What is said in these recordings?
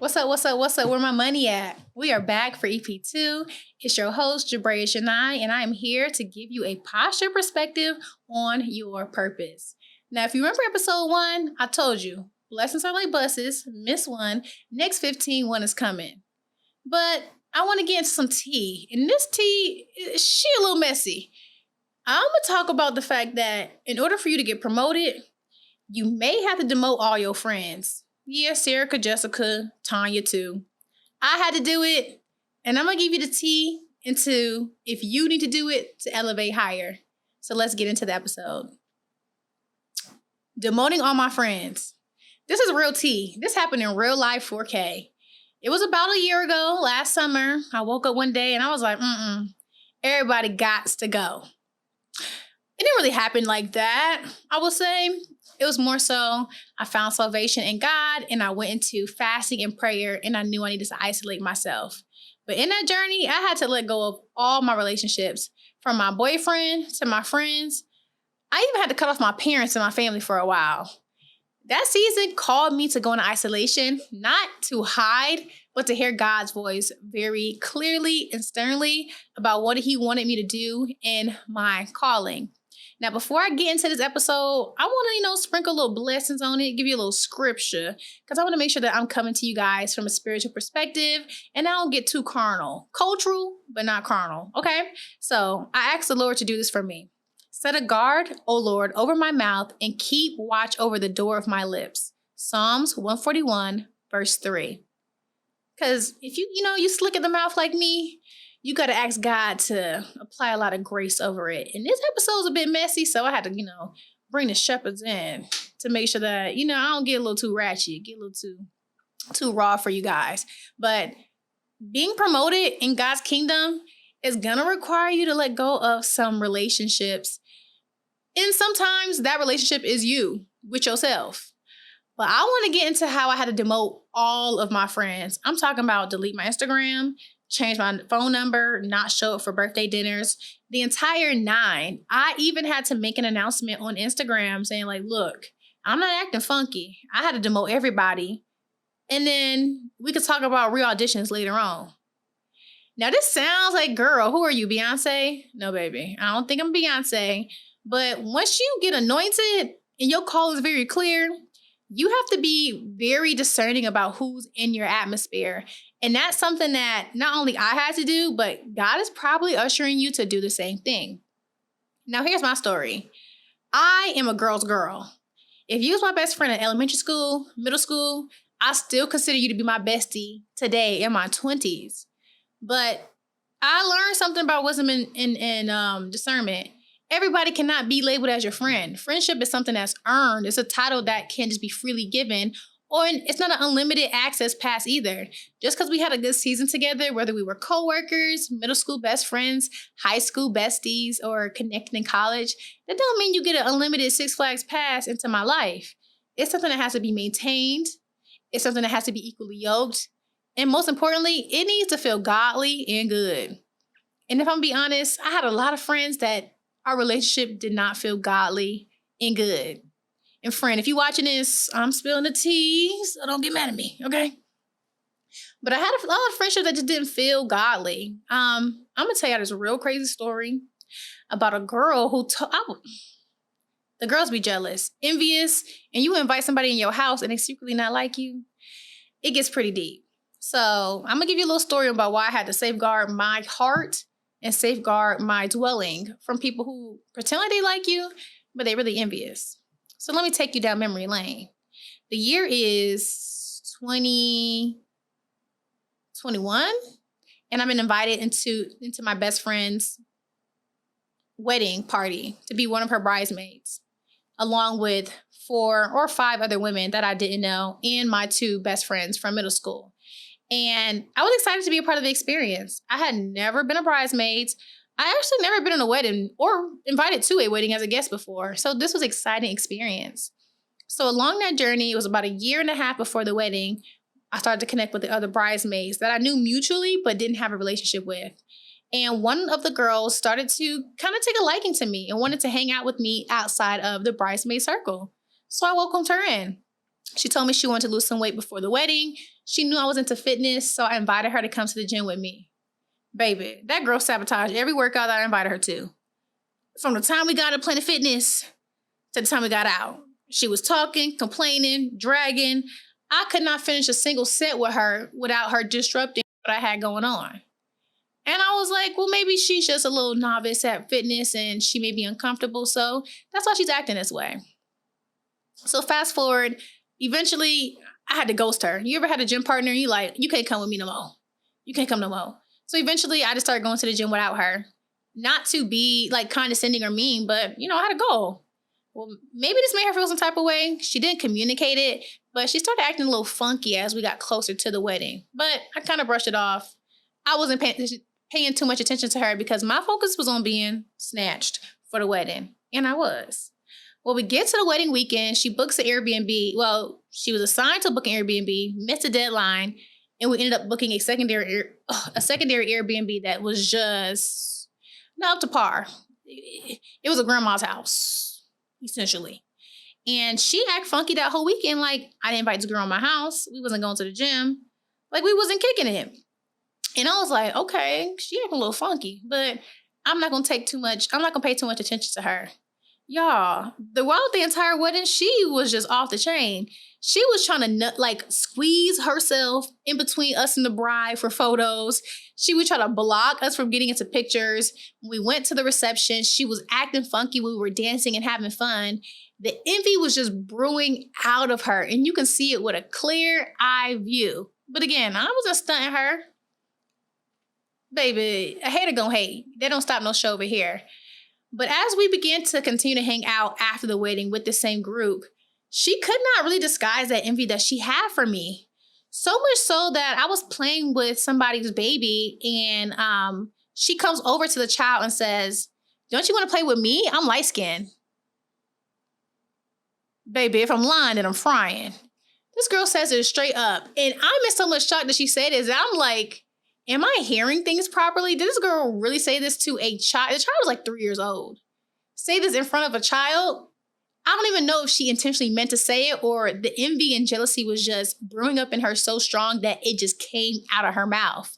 What's up? What's up? What's up? Where my money at? We are back for EP2. It's your host, Ji'Brayah Chanai, and I am here to give you a posture perspective on your purpose. Now, if you remember episode 1, I told you, blessings are like buses, miss one, next 15, one is coming. But I want to get into some tea, and this tea, she a little messy. I'm going to talk about the fact that in order for you to get promoted, you may have to demote all your friends. Yeah, Serica, Jessica, Tanya too. I had to do it, and I'm going to give you the tea into if you need to do it to elevate higher. So let's get into the episode. Demoting all my friends. This is real tea. This happened in real life 4K. It was about a year ago, last summer. I woke up one day and I was like, everybody gots to go. It didn't really happen like that, I would say. It was more so I found salvation in God and I went into fasting and prayer and I knew I needed to isolate myself. But in that journey, I had to let go of all my relationships, from my boyfriend to my friends. I even had to cut off my parents and my family for a while. That season called me to go into isolation, not to hide, but to hear God's voice very clearly and sternly about what he wanted me to do in my calling. Now, before I get into this episode, I want to, sprinkle little blessings on it, give you a little scripture, because I want to make sure that I'm coming to you guys from a spiritual perspective, and I don't get too carnal. Cultural, but not carnal, okay? So I asked the Lord to do this for me. Set a guard, O Lord, over my mouth, and keep watch over the door of my lips. Psalms 141, verse 3. Because if you slick at the mouth like me, you got to ask God to apply a lot of grace over it. And this episode's a bit messy, so I had to, bring the shepherds in to make sure that, I don't get a little too ratchet, get a little too raw for you guys. But being promoted in God's kingdom is going to require you to let go of some relationships. And sometimes that relationship is you with yourself. But I want to get into how I had to demote all of my friends. I'm talking about delete my Instagram, change my phone number, not show up for birthday dinners, the entire 9. I even had to make an announcement on Instagram saying look, I'm not acting funky. I had to demote everybody. And then we could talk about re-auditions later on. Now this sounds like, girl, who are you, Beyonce? No, baby, I don't think I'm Beyonce. But once you get anointed and your call is very clear, you have to be very discerning about who's in your atmosphere. And that's something that not only I had to do, but God is probably ushering you to do the same thing. Now, here's my story. I am a girl's girl. If you was my best friend in elementary school, middle school, I still consider you to be my bestie today in my 20s. But I learned something about wisdom and discernment. Everybody cannot be labeled as your friend. Friendship is something that's earned. It's a title that can just be freely given. Or it's not an unlimited access pass either. Just because we had a good season together, whether we were coworkers, middle school best friends, high school besties, or connected in college, that don't mean you get an unlimited Six Flags pass into my life. It's something that has to be maintained. It's something that has to be equally yoked. And most importantly, it needs to feel godly and good. And if I'm being honest, I had a lot of friends that our relationship did not feel godly and good. And friend, if you're watching this, I'm spilling the tea, so don't get mad at me, okay? But I had a lot of friendships that just didn't feel godly. I'm going to tell you this real crazy story about a girl who the girls be jealous, envious, and you invite somebody in your house and they secretly not like you. It gets pretty deep. So I'm going to give you a little story about why I had to safeguard my heart and safeguard my dwelling from people who pretend like they like you, but they're really envious. So let me take you down memory lane. The year is 2021, and I've been invited into my best friend's wedding party to be one of her bridesmaids, along with 4 or 5 other women that I didn't know and my 2 best friends from middle school. And I was excited to be a part of the experience. I had never been a bridesmaid. I actually never been in a wedding or invited to a wedding as a guest before. So this was an exciting experience. So along that journey, it was about a year and a half before the wedding, I started to connect with the other bridesmaids that I knew mutually but didn't have a relationship with. And one of the girls started to kind of take a liking to me and wanted to hang out with me outside of the bridesmaid circle. So I welcomed her in. She told me she wanted to lose some weight before the wedding. She knew I was into fitness, so I invited her to come to the gym with me. Baby, that girl sabotaged every workout that I invited her to. From the time we got to Planet Fitness to the time we got out. She was talking, complaining, dragging. I could not finish a single set with her without her disrupting what I had going on. And I was like, well, maybe she's just a little novice at fitness and she may be uncomfortable. So that's why she's acting this way. So fast forward, eventually I had to ghost her. You ever had a gym partner and you like, you can't come with me no more. You can't come no more. So eventually I just started going to the gym without her. Not to be like condescending or mean, but I had to go. Well, maybe this made her feel some type of way. She didn't communicate it, but she started acting a little funky as we got closer to the wedding. But I kind of brushed it off. I wasn't paying too much attention to her because my focus was on being snatched for the wedding. And I was. Well, we get to the wedding weekend. She books an Airbnb. Well, she was assigned to book an Airbnb, missed a deadline, and we ended up booking a secondary Airbnb that was just not up to par. It was a grandma's house, essentially. And she acted funky that whole weekend. Like, I didn't invite this girl in my house. We wasn't going to the gym. Like, we wasn't kicking it. And I was like, okay, she acting a little funky, but I'm not going to pay too much attention to her. Y'all, throughout the entire wedding, she was just off the chain. She was trying to squeeze herself in between us and the bride for photos. She would try to block us from getting into pictures. When we went to the reception, she was acting funky. We were dancing and having fun. The envy was just brewing out of her, and you can see it with a clear eye view. But again, I wasn't stunting her. Baby, a hater gonna hate. They don't stop no show over here. But as we began to continue to hang out after the wedding with the same group, she could not really disguise that envy that she had for me. So much so that I was playing with somebody's baby and she comes over to the child and says, "Don't you want to play with me? I'm light-skinned." Baby, if I'm lying, then I'm frying. This girl says it straight up. And I'm in so much shock that she said this. I'm like, am I hearing things properly? Did this girl really say this to a child? The child was like 3 years old. Say this in front of a child? I don't even know if she intentionally meant to say it or the envy and jealousy was just brewing up in her so strong that it just came out of her mouth.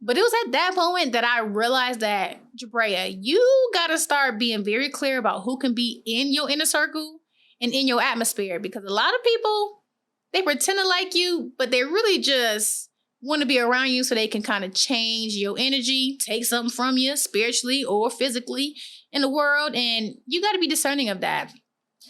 But it was at that moment that I realized that, Ji'Brayah, you got to start being very clear about who can be in your inner circle and in your atmosphere. Because a lot of people, they pretend to like you, but they really just want to be around you so they can kind of change your energy, take something from you spiritually or physically in the world. And you got to be discerning of that.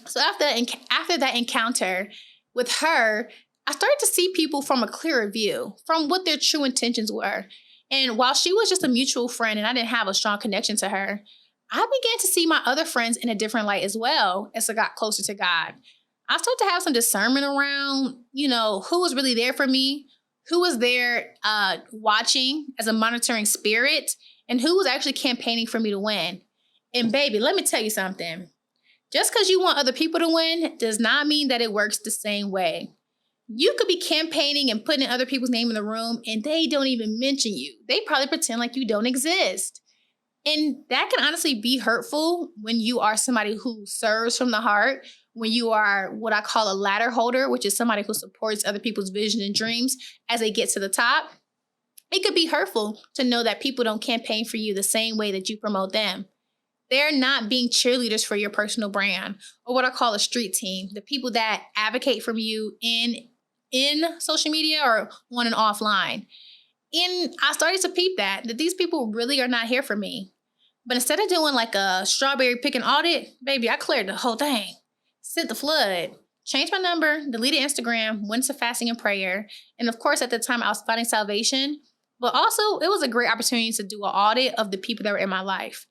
So after that encounter with her, I started to see people from a clearer view, from what their true intentions were. And while she was just a mutual friend and I didn't have a strong connection to her, I began to see my other friends in a different light as well as I got closer to God. I started to have some discernment around, who was really there for me, who was there watching as a monitoring spirit, and who was actually campaigning for me to win. And baby, let me tell you something. Just because you want other people to win does not mean that it works the same way. You could be campaigning and putting other people's name in the room and they don't even mention you. They probably pretend like you don't exist. And that can honestly be hurtful when you are somebody who serves from the heart, when you are what I call a ladder holder, which is somebody who supports other people's vision and dreams as they get to the top. It could be hurtful to know that people don't campaign for you the same way that you promote them. They're not being cheerleaders for your personal brand, or what I call a street team, the people that advocate from you in social media or on and offline. And I started to peep that these people really are not here for me. But instead of doing like a strawberry picking audit, baby, I cleared the whole thing. Sent the flood, changed my number, deleted Instagram, went to fasting and prayer. And of course, at the time I was finding salvation, but also it was a great opportunity to do an audit of the people that were in my life.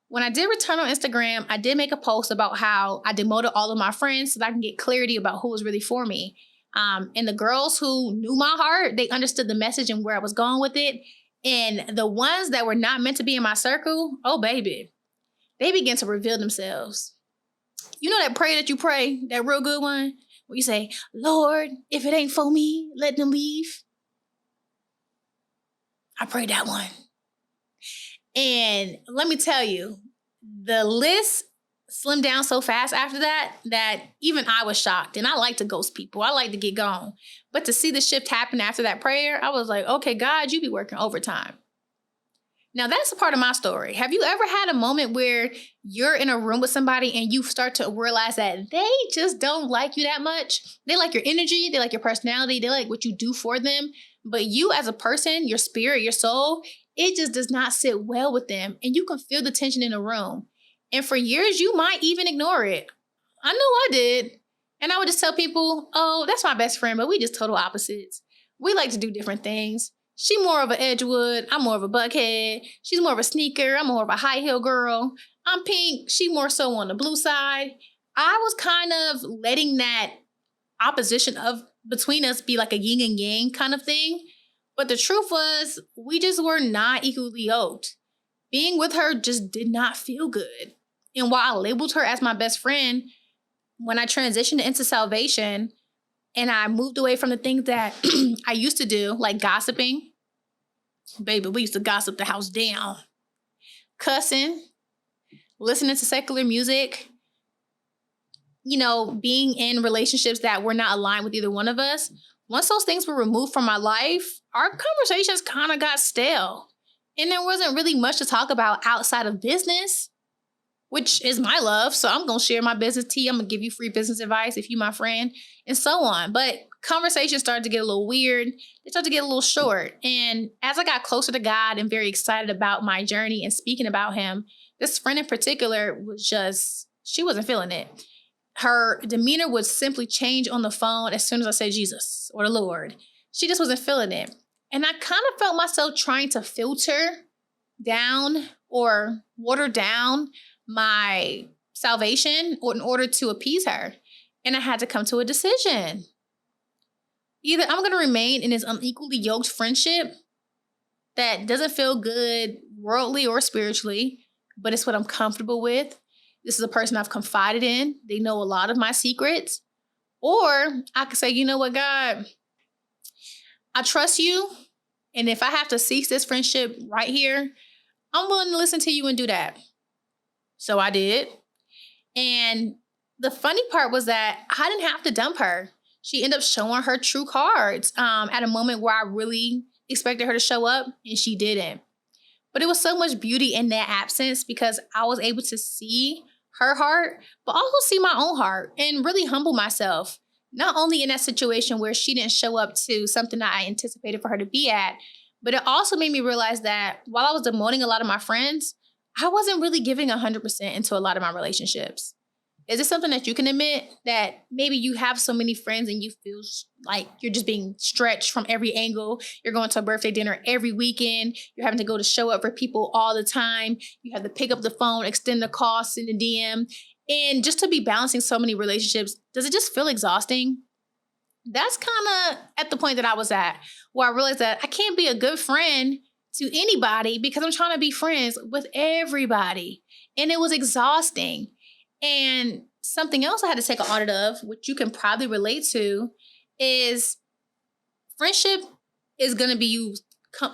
When I did return on Instagram, I did make a post about how I demoted all of my friends so that I can get clarity about who was really for me. And the girls who knew my heart, they understood the message and where I was going with it. And the ones that were not meant to be in my circle, oh baby, they began to reveal themselves. You know that prayer that you pray, that real good one, where you say, "Lord, if it ain't for me, let them leave." I prayed that one. And let me tell you, the list slimmed down so fast after that even I was shocked. And I like to ghost people. I like to get gone. But to see the shift happen after that prayer, I was like, okay, God, you be working overtime. Now, that's a part of my story. Have you ever had a moment where you're in a room with somebody and you start to realize that they just don't like you that much? They like your energy, they like your personality, they like what you do for them. But you as a person, your spirit, your soul, it just does not sit well with them. And you can feel the tension in the room. And for years, you might even ignore it. I know I did. And I would just tell people, oh, that's my best friend, but we just total opposites. We like to do different things. She more of an Edgewood. I'm more of a Buckhead. She's more of a sneaker. I'm more of a high heel girl. I'm pink. She more so on the blue side. I was kind of letting that opposition of between us be like a yin and yang kind of thing. But the truth was, we just were not equally yoked. Being with her just did not feel good. And while I labeled her as my best friend, when I transitioned into salvation, and I moved away from the things that I used to do, like gossiping. Baby, we used to gossip the house down. Cussing, listening to secular music, being in relationships that were not aligned with either one of us. Once those things were removed from my life, our conversations kind of got stale. And there wasn't really much to talk about outside of business, which is my love. So I'm going to share my business tea. I'm going to give you free business advice if you're my friend, and so on. But conversations started to get a little weird. They started to get a little short. And as I got closer to God and very excited about my journey and speaking about him, this friend in particular she wasn't feeling it. Her demeanor would simply change on the phone as soon as I said Jesus or the Lord. She just wasn't feeling it. And I kind of felt myself trying to filter down or water down my salvation in order to appease her. And I had to come to a decision. Either I'm going to remain in this unequally yoked friendship that doesn't feel good worldly or spiritually, but it's what I'm comfortable with. This is a person I've confided in. They know a lot of my secrets. Or I could say, you know what, God, I trust you. And if I have to cease this friendship right here, I'm willing to listen to you and do that. So I did. And the funny part was that I didn't have to dump her. She ended up showing her true cards at a moment where I really expected her to show up, and she didn't. But it was so much beauty in that absence because I was able to see her heart, but also see my own heart and really humble myself. Not only in that situation where she didn't show up to something that I anticipated for her to be at, but it also made me realize that while I was demoting a lot of my friends, I wasn't really giving 100% into a lot of my relationships. Is it something that you can admit that maybe you have so many friends and you feel like you're just being stretched from every angle? You're going to a birthday dinner every weekend. You're having to go to show up for people all the time. You have to pick up the phone, extend the call, send a DM. And just to be balancing so many relationships, does it just feel exhausting? That's kind of at the point that I was at, where I realized that I can't be a good friend to anybody because I'm trying to be friends with everybody. And it was exhausting. And something else I had to take an audit of, which you can probably relate to, is friendship is going to be you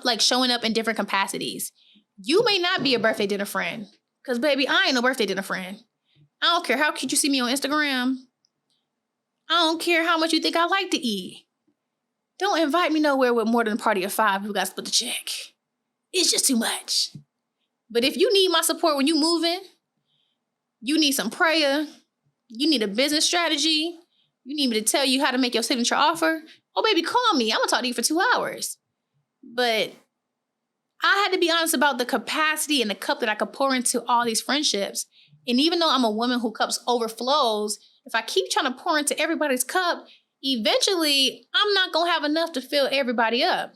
like showing up in different capacities. You may not be a birthday dinner friend because, baby, I ain't no birthday dinner friend. I don't care how cute you see me on Instagram. I don't care how much you think I like to eat. Don't invite me nowhere with more than a party of 5 who got to split the check. It's just too much. But if you need my support when you moving, you need some prayer, you need a business strategy, you need me to tell you how to make your signature offer, oh, baby, call me. I'm going to talk to you for 2 hours. But I had to be honest about the capacity and the cup that I could pour into all these friendships. And even though I'm a woman who cups overflows, if I keep trying to pour into everybody's cup, eventually I'm not going to have enough to fill everybody up.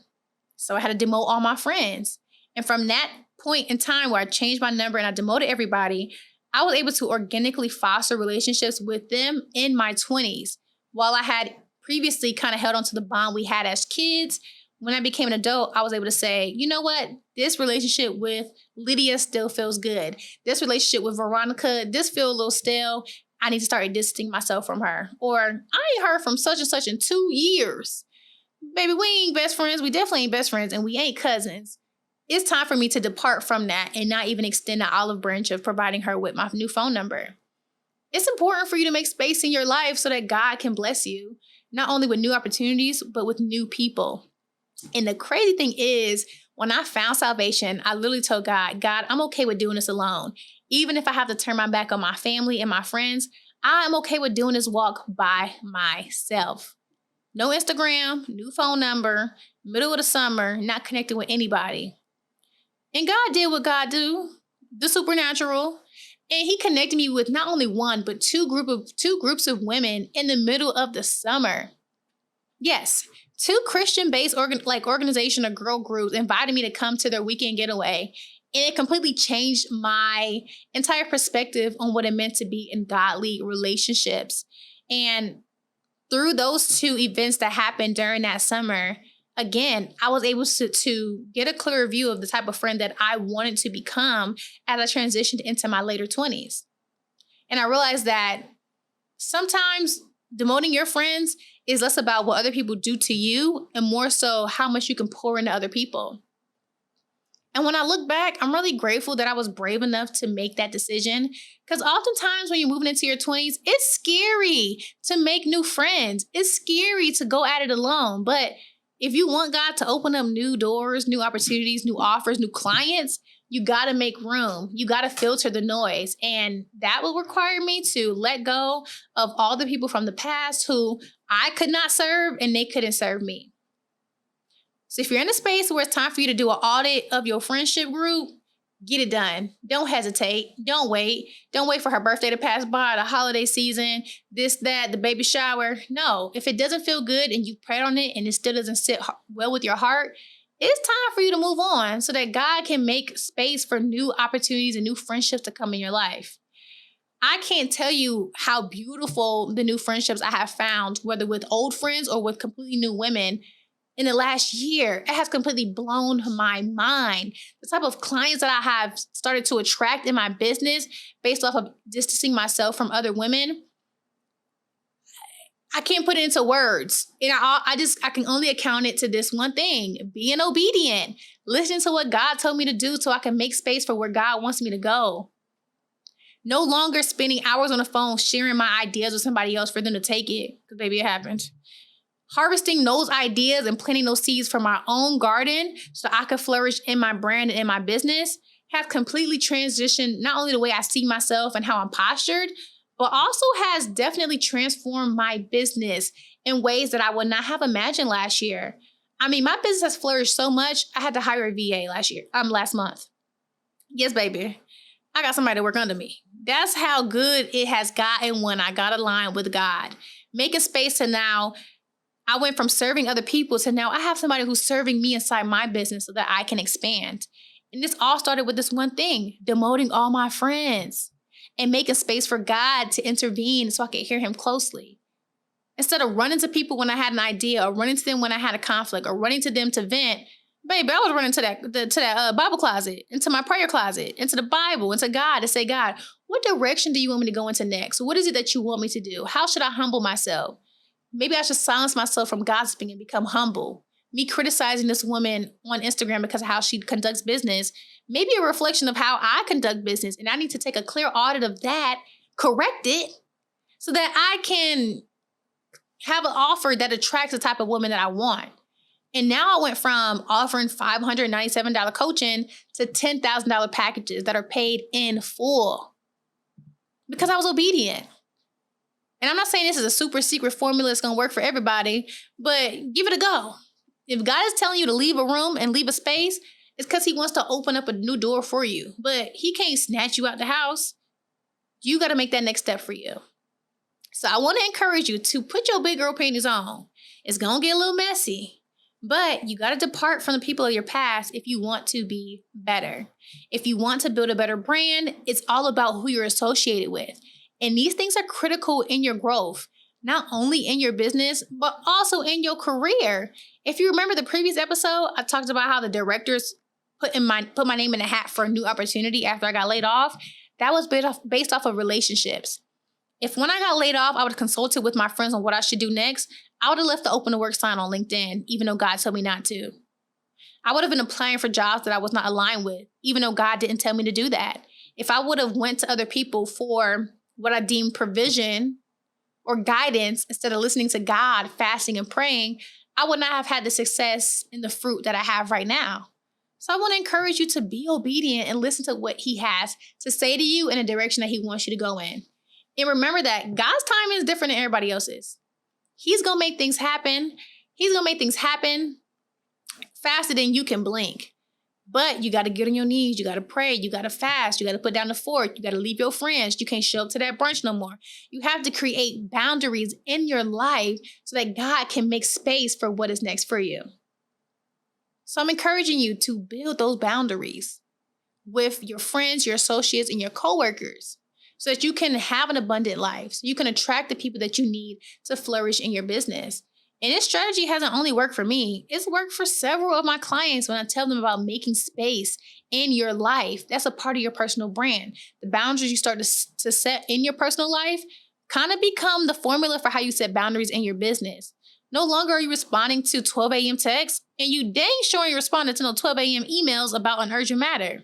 So I had to demote all my friends. And from that point in time where I changed my number and I demoted everybody, I was able to organically foster relationships with them in my 20s. While I had previously kind of held on to the bond we had as kids, when I became an adult, I was able to say, you know what? This relationship with Lydia still feels good. This relationship with Veronica, this feels a little stale. I need to start distancing myself from her. Or I ain't heard from such and such in 2 years. Baby, we ain't best friends. We definitely ain't best friends, and we ain't cousins. It's time for me to depart from that and not even extend the olive branch of providing her with my new phone number. It's important for you to make space in your life so that God can bless you, not only with new opportunities, but with new people. And the crazy thing is, when I found salvation, I literally told God, God, I'm okay with doing this alone. Even if I have to turn my back on my family and my friends, I'm okay with doing this walk by myself. No Instagram, new phone number, middle of the summer, not connected with anybody. And God did what God do, the supernatural. And he connected me with not only one, but two groups of women in the middle of the summer. Yes, two Christian-based organization or girl groups invited me to come to their weekend getaway. And it completely changed my entire perspective on what it meant to be in godly relationships. And through those two events that happened during that summer, again, I was able to get a clearer view of the type of friend that I wanted to become as I transitioned into my later 20s. And I realized that sometimes demoting your friends is less about what other people do to you and more so how much you can pour into other people. And when I look back, I'm really grateful that I was brave enough to make that decision. Because oftentimes when you're moving into your 20s, it's scary to make new friends. It's scary to go at it alone. But if you want God to open up new doors, new opportunities, new offers, new clients, you got to make room. You got to filter the noise. And that will require me to let go of all the people from the past who I could not serve and they couldn't serve me. So if you're in a space where it's time for you to do an audit of your friendship group, get it done. Don't hesitate. Don't wait. Don't wait for her birthday to pass by, the holiday season, this, that, the baby shower. No, if it doesn't feel good and you prayed on it and it still doesn't sit well with your heart, it's time for you to move on so that God can make space for new opportunities and new friendships to come in your life. I can't tell you how beautiful the new friendships I have found, whether with old friends or with completely new women, in the last year. It has completely blown my mind. The type of clients that I have started to attract in my business based off of distancing myself from other women, I can't put it into words. And I can only account it to this one thing: being obedient, listening to what God told me to do so I can make space for where God wants me to go. No longer spending hours on the phone sharing my ideas with somebody else for them to take it, because baby, it happened. Harvesting those ideas and planting those seeds from my own garden so I could flourish in my brand and in my business has completely transitioned not only the way I see myself and how I'm postured, but also has definitely transformed my business in ways that I would not have imagined last year. I mean, my business has flourished so much, I had to hire a VA last month. Yes, baby. I got somebody to work under me. That's how good it has gotten when I got aligned with God. Making space to now, I went from serving other people to now I have somebody who's serving me inside my business so that I can expand. And this all started with this one thing: demoting all my friends and making space for God to intervene so I could hear him closely. Instead of running to people when I had an idea or running to them when I had a conflict or running to them to vent, baby, I was running to that Bible closet, into my prayer closet, into the Bible, into God to say, God, what direction do you want me to go into next? What is it that you want me to do? How should I humble myself? Maybe I should silence myself from gossiping and become humble. Me criticizing this woman on Instagram because of how she conducts business, maybe a reflection of how I conduct business. And I need to take a clear audit of that, correct it, so that I can have an offer that attracts the type of woman that I want. And now I went from offering $597 coaching to $10,000 packages that are paid in full because I was obedient. And I'm not saying this is a super secret formula that's going to work for everybody, but give it a go. If God is telling you to leave a room and leave a space, it's because he wants to open up a new door for you. But he can't snatch you out the house. You got to make that next step for you. So I want to encourage you to put your big girl panties on. It's going to get a little messy, but you got to depart from the people of your past if you want to be better. If you want to build a better brand, it's all about who you're associated with. And these things are critical in your growth, not only in your business, but also in your career. If you remember the previous episode, I talked about how the directors put my name in a hat for a new opportunity after I got laid off. That was based off of relationships. If when I got laid off, I would have consulted with my friends on what I should do next, I would have left the open to work sign on LinkedIn, even though God told me not to. I would have been applying for jobs that I was not aligned with, even though God didn't tell me to do that. If I would have went to other people for what I deem provision or guidance instead of listening to God, fasting and praying, I would not have had the success and the fruit that I have right now. So I want to encourage you to be obedient and listen to what he has to say to you in a direction that he wants you to go in. And remember that God's timing is different than everybody else's. He's going to make things happen. He's going to make things happen faster than you can blink. But you got to get on your knees. You got to pray. You got to fast. You got to put down the fork. You got to leave your friends. You can't show up to that brunch no more. You have to create boundaries in your life so that God can make space for what is next for you. So I'm encouraging you to build those boundaries with your friends, your associates, and your coworkers so that you can have an abundant life, so you can attract the people that you need to flourish in your business. And this strategy hasn't only worked for me. It's worked for several of my clients when I tell them about making space in your life. That's a part of your personal brand. The boundaries you start to set in your personal life kind of become the formula for how you set boundaries in your business. No longer are you responding to 12 a.m. texts, and you dang sure ain't responding to no 12 a.m. emails about an urgent matter.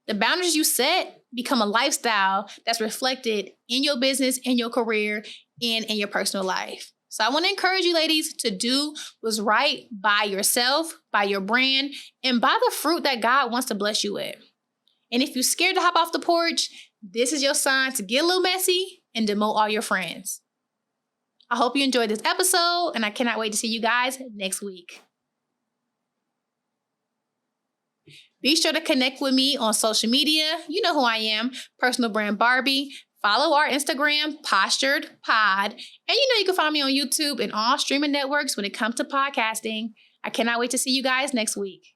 The boundaries you set become a lifestyle that's reflected in your business, in your career, and in your personal life. So I want to encourage you, ladies, to do what's right by yourself, by your brand, and by the fruit that God wants to bless you with. And if you're scared to hop off the porch, this is your sign to get a little messy and demote all your friends. I hope you enjoyed this episode, and I cannot wait to see you guys next week. Be sure to connect with me on social media. You know who I am, Personal Brand Barbie. Follow our Instagram, Postured Pod. And you can find me on YouTube and all streaming networks when it comes to podcasting. I cannot wait to see you guys next week.